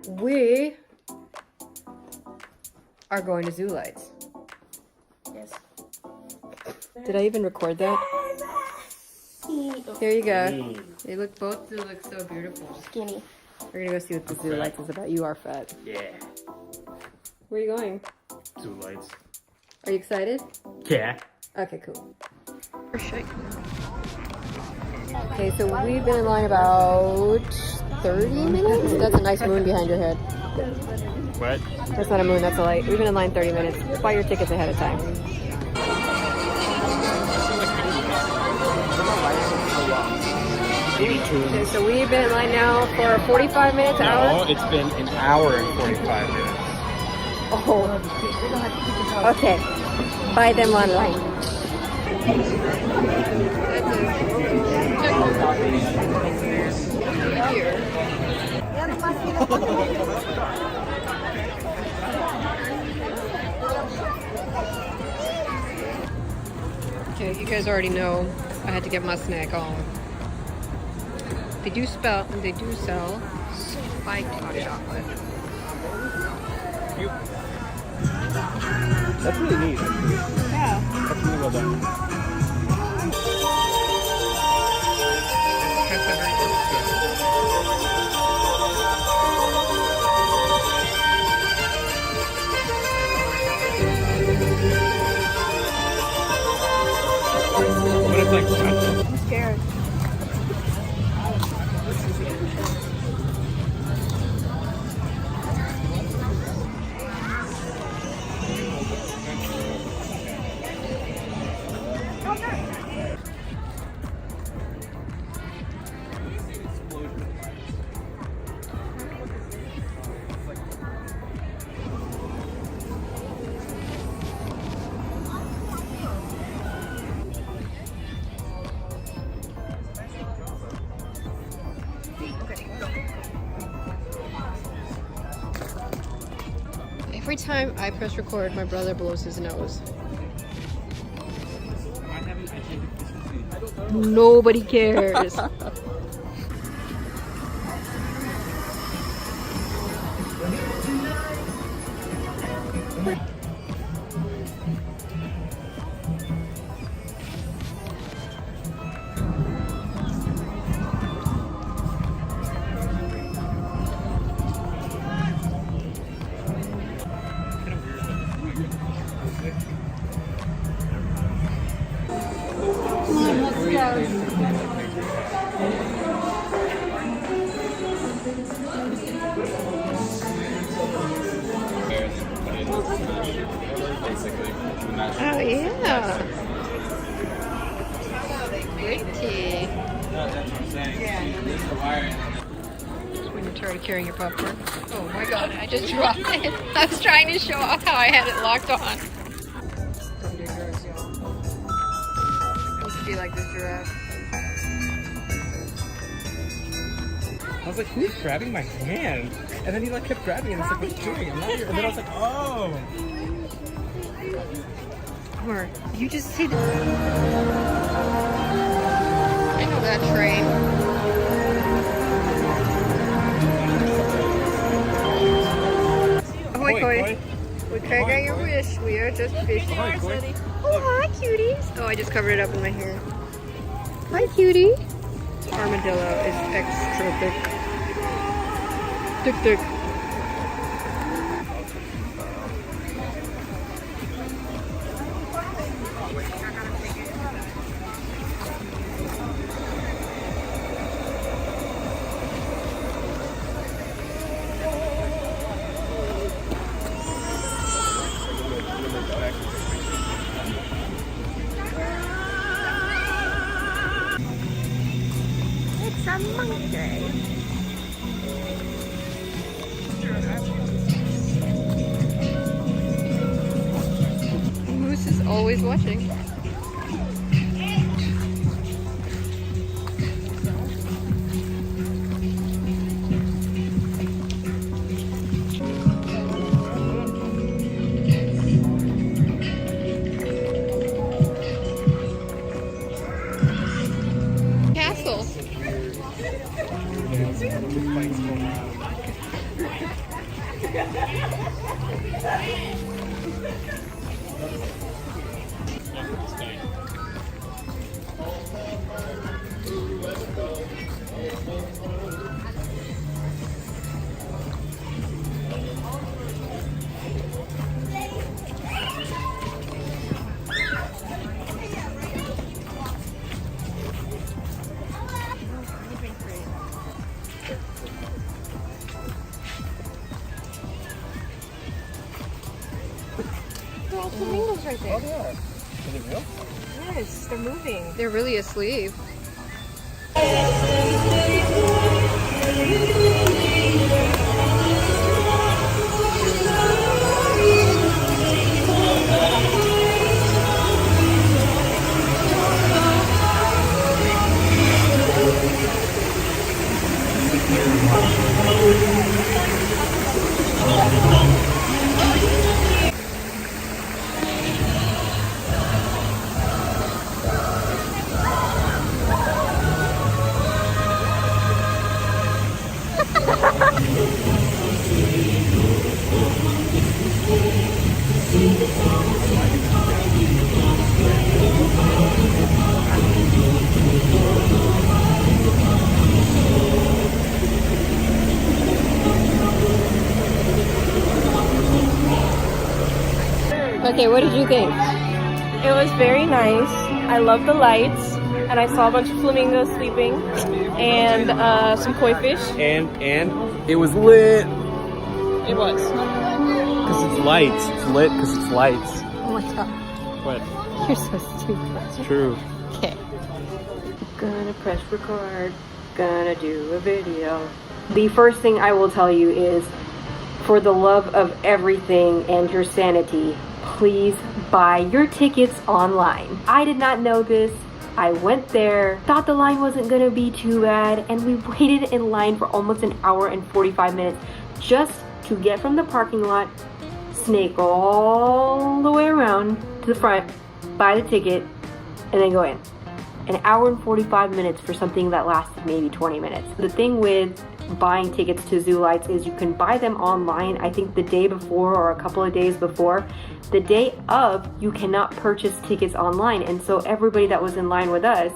We are going to Zoo Lights. Yes. Did I even record that? Here you go. They look both look so beautiful. Skinny. We're gonna go see what the Zoo Lights is about. You are fat. Yeah. Where are you going? Zoo lights. Are you excited? Yeah. Okay, cool. Okay, so we've been in line about 30 minutes. That's a nice moon behind your head. What? That's not a moon, that's a light. We've been in line 30 minutes. Buy your tickets ahead of time. Okay, so we've been in line now for 45 minutes, hour? No, it's been an hour and 45 minutes. Oh. Okay. Buy them online. Okay, you guys already know I had to get my snack on. They do sell spiked hot chocolate. That's really neat. Yeah. That's really well done. What if like I'm scared. Every time I press record, my brother blows his nose. Nobody cares. Oh yeah. Pretty. When you're tired of carrying your popcorn. Oh my god, I just dropped it. I was trying to show off how I had it locked on. Don't do drugs, y'all. Don't be like this giraffe. I was like, who's grabbing my hand? And then he like kept grabbing it and it's like, what are you doing? I'm not here. And then I was like, oh. Or you just see the... I know that train. Ahoy, koi. We can't get your wish. We are just fishing. Oh, hi, cuties. Oh, I just covered it up in my hair. Hi, cutie. Armadillo is extra thick. Thick. It's a monkey. Moose is always watching. Castle. There are all flamingos right there. Oh, they are. Are they real? Yes, they're moving. They're really asleep. Okay, what did you think? It was very nice. I love the lights, and I saw a bunch of flamingos sleeping, and some koi fish. And it was lit. It was. Because it's lights. It's lit because it's lights. Oh my god, What? you're so stupid. It's true. Okay. Gonna press record. Gonna do a video. The first thing I will tell you is, for the love of everything and your sanity, please buy your tickets online. I did not know this. I went there, thought the line wasn't gonna be too bad, and we waited in line for almost an hour and 45 minutes just to get from the parking lot, snake all the way around to the front, buy the ticket, and then go in. An hour and 45 minutes for something that lasted maybe 20 minutes. The thing with buying tickets to zoo lights is you can buy them online, I think the day before or a couple of days before. The day of, you cannot purchase tickets online, and so everybody that was in line with us,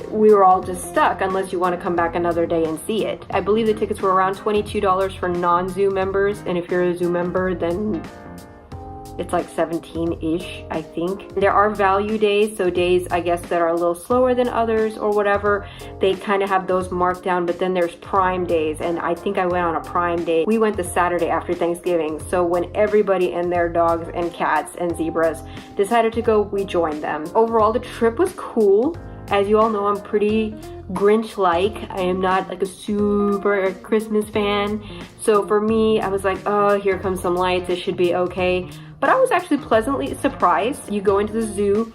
we were all just stuck unless you want to come back another day and see it. I believe the tickets were around $22 for non-zoo members, and if you're a zoo member, then it's like 17-ish, I think. There are value days, so days I guess that are a little slower than others or whatever. They kind of have those marked down, but then there's prime days, and I think I went on a prime day. We went the Saturday after Thanksgiving, so when everybody and their dogs and cats and zebras decided to go, we joined them. Overall, the trip was cool. As you all know, I'm pretty Grinch-like. I am not like a super Christmas fan. So for me, I was like, oh, here comes some lights. It should be okay. But I was actually pleasantly surprised. You go into the zoo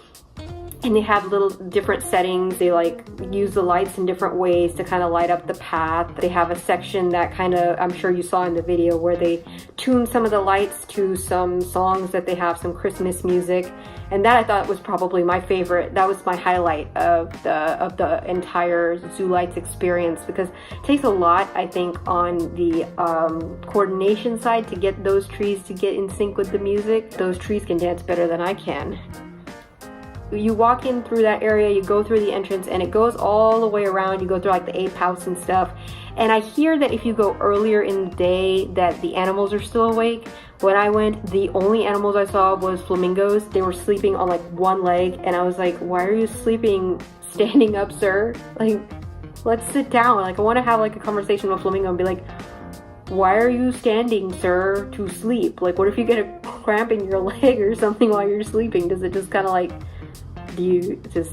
and they have little different settings. They like use the lights in different ways to kind of light up the path. They have a section that kind of, I'm sure you saw in the video, where they tune some of the lights to some songs that they have, some Christmas music. And that I thought was probably my favorite. That was my highlight of the entire Zoo Lights experience, because it takes a lot, I think, on the coordination side to get those trees to get in sync with the music. Those trees can dance better than I can. You walk in through that area, you go through the entrance, and it goes all the way around. You go through like the ape house and stuff. And I hear that if you go earlier in the day that the animals are still awake. When I went, the only animals I saw was flamingos. They were sleeping on like one leg, and I was like, why are you sleeping standing up, sir? Like, let's sit down. Like, I want to have like a conversation with a flamingo and be like, why are you standing, sir, to sleep? Like, what if you get a cramp in your leg or something while you're sleeping? Does it just kind of like, do you just,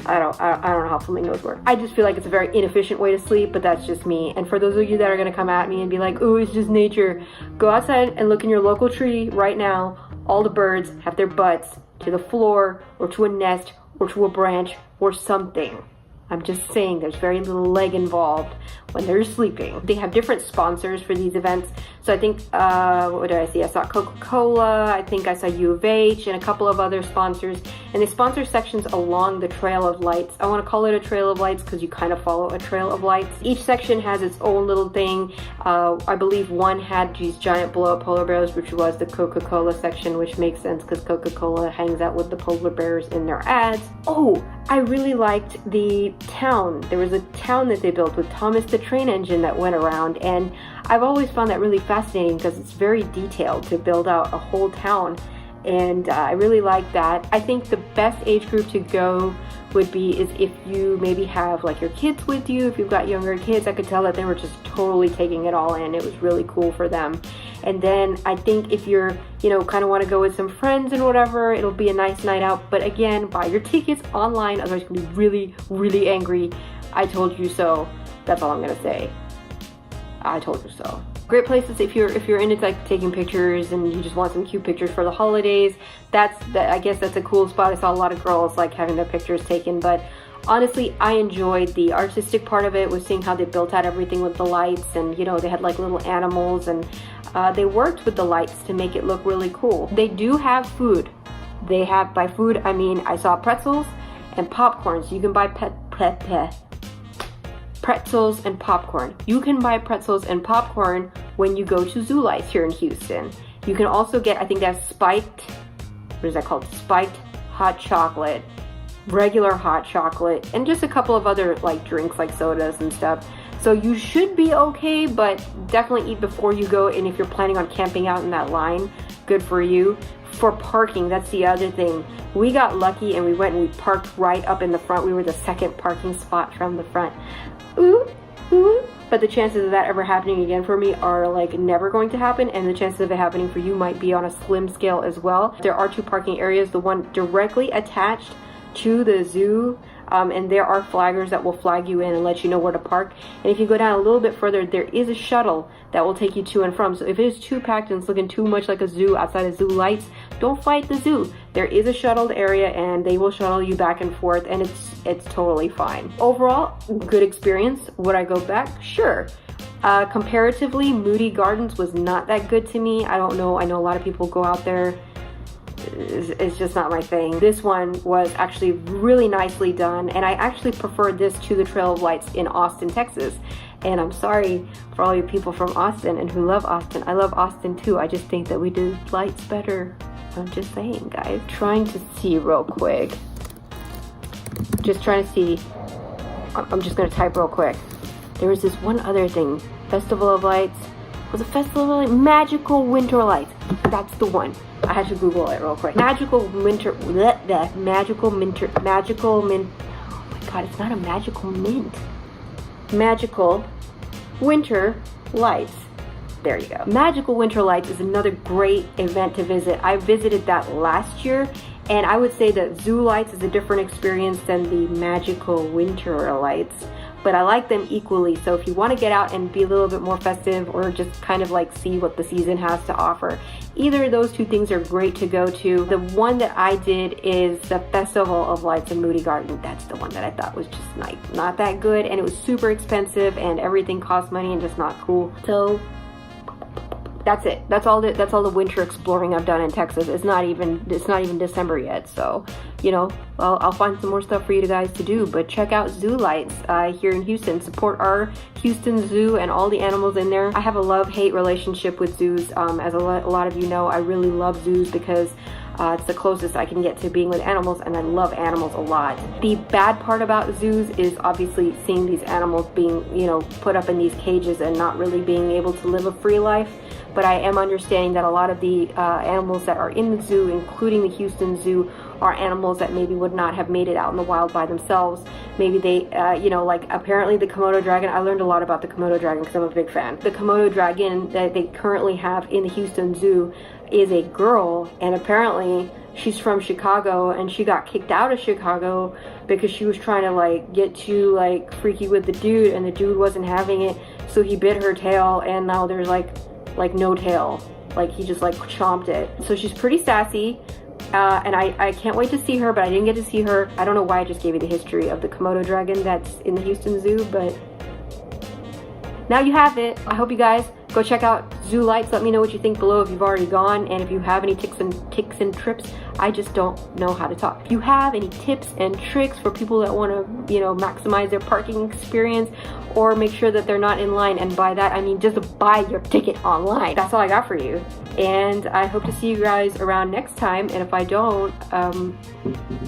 I don't know how flamingos work. I just feel like it's a very inefficient way to sleep, but that's just me. And for those of you that are gonna come at me and be like, oh, it's just nature, go outside and look in your local tree right now. All the birds have their butts to the floor or to a nest or to a branch or something. I'm just saying there's very little leg involved when they're sleeping. They have different sponsors for these events. So I think, what did I see? I saw Coca-Cola, I think I saw U of H, and a couple of other sponsors. And they sponsor sections along the Trail of Lights. I want to call it a Trail of Lights because you kind of follow a trail of lights. Each section has its own little thing. I believe one had these giant blow-up polar bears, which was the Coca-Cola section, which makes sense because Coca-Cola hangs out with the polar bears in their ads. Oh, I really liked the town. There was a town that they built with Thomas the Train Engine that went around, and I've always found that really fascinating because it's very detailed to build out a whole town, and I really like that. I think the best age group to go would be is if you maybe have like your kids with you. If you've got younger kids, I could tell that they were just totally taking it all in. It was really cool for them. And then I think if you're, you know, kind of want to go with some friends and whatever, it'll be a nice night out. But again, buy your tickets online, otherwise you're gonna be really, really angry. I told you so. That's all I'm gonna say. I told you so. Great places if you're into like taking pictures and you just want some cute pictures for the holidays. I guess that's a cool spot. I saw a lot of girls like having their pictures taken, but honestly, I enjoyed the artistic part of it, was seeing how they built out everything with the lights, and you know, they had like little animals, and they worked with the lights to make it look really cool. They do have food. They have, by food I mean, I saw pretzels and popcorn, so you can buy pretzels and popcorn. You can buy pretzels and popcorn when you go to Zoo Lights here in Houston. You can also get, I think that's spiked, what is that called? Spiked hot chocolate, regular hot chocolate, and just a couple of other like drinks like sodas and stuff. So you should be okay, but definitely eat before you go, and if you're planning on camping out in that line, good for you. For parking, that's the other thing. We got lucky and we went and we parked right up in the front. We were the second parking spot from the front. Ooh, ooh. But the chances of that ever happening again for me are like never going to happen, and the chances of it happening for you might be on a slim scale as well. There are two parking areas, the one directly attached to the zoo, and there are flaggers that will flag you in and let you know where to park. And if you go down a little bit further, there is a shuttle that will take you to and from. So if it is too packed and it's looking too much like a zoo outside of Zoo Lights, don't fight the zoo. There is a shuttled area and they will shuttle you back and forth, and it's totally fine. Overall, good experience. Would I go back? Sure. Comparatively, Moody Gardens was not that good to me. I don't know. I know a lot of people go out there. It's just not my thing. This one was actually really nicely done, and I actually preferred this to the Trail of Lights in Austin, Texas. And I'm sorry for all you people from Austin and who love Austin. I love Austin too. I just think that we do lights better. I'm just saying, guys. Trying to see real quick. Just trying to see. I'm just gonna type real quick. There was this one other thing. Festival of Lights. Was it Festival of Lights? Magical Winter Lights. That's the one. I had to Google it real quick. Magical Mint. Oh my god, it's not a magical mint. Magical Winter Lights. There you go. Magical Winter Lights is another great event to visit. I visited that last year, and I would say that Zoo Lights is a different experience than the Magical Winter Lights, but I like them equally. So if you want to get out and be a little bit more festive, or just kind of like see what the season has to offer, either of those two things are great to go to. The one that I did is the Festival of Lights in Moody Garden. That's the one that I thought was just not that good, and it was super expensive, and everything cost money and just not cool. So that's it. That's all the winter exploring I've done in Texas. It's not even December yet, so you know, I'll find some more stuff for you guys to do. But check out Zoo Lights here in Houston. Support our Houston Zoo and all the animals in there. I have a love-hate relationship with zoos. As a lot of you know, I really love zoos because it's the closest I can get to being with animals, and I love animals a lot. The bad part about zoos is obviously seeing these animals being, you know, put up in these cages and not really being able to live a free life. But I am understanding that a lot of the animals that are in the zoo, including the Houston Zoo, are animals that maybe would not have made it out in the wild by themselves. Maybe they, you know, like apparently the Komodo Dragon, I learned a lot about the Komodo Dragon because I'm a big fan. The Komodo Dragon that they currently have in the Houston Zoo is a girl, and apparently she's from Chicago, and she got kicked out of Chicago because she was trying to like get too like freaky with the dude, and the dude wasn't having it, so he bit her tail, and now there's like no tail. Like he just like chomped it. So she's pretty sassy. And I can't wait to see her, but I didn't get to see her. I don't know why I just gave you the history of the Komodo Dragon that's in the Houston Zoo, but now you have it. I hope you guys go check out Zoo Lights. Let me know what you think below if you've already gone, and if you have any ticks and trips. I just don't know how to talk. If you have any tips and tricks for people that want to, you know, maximize their parking experience or make sure that they're not in line, and by that I mean just buy your ticket online. That's all I got for you. And I hope to see you guys around next time. And if I don't,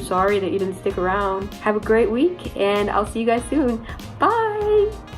sorry that you didn't stick around. Have a great week, and I'll see you guys soon. Bye!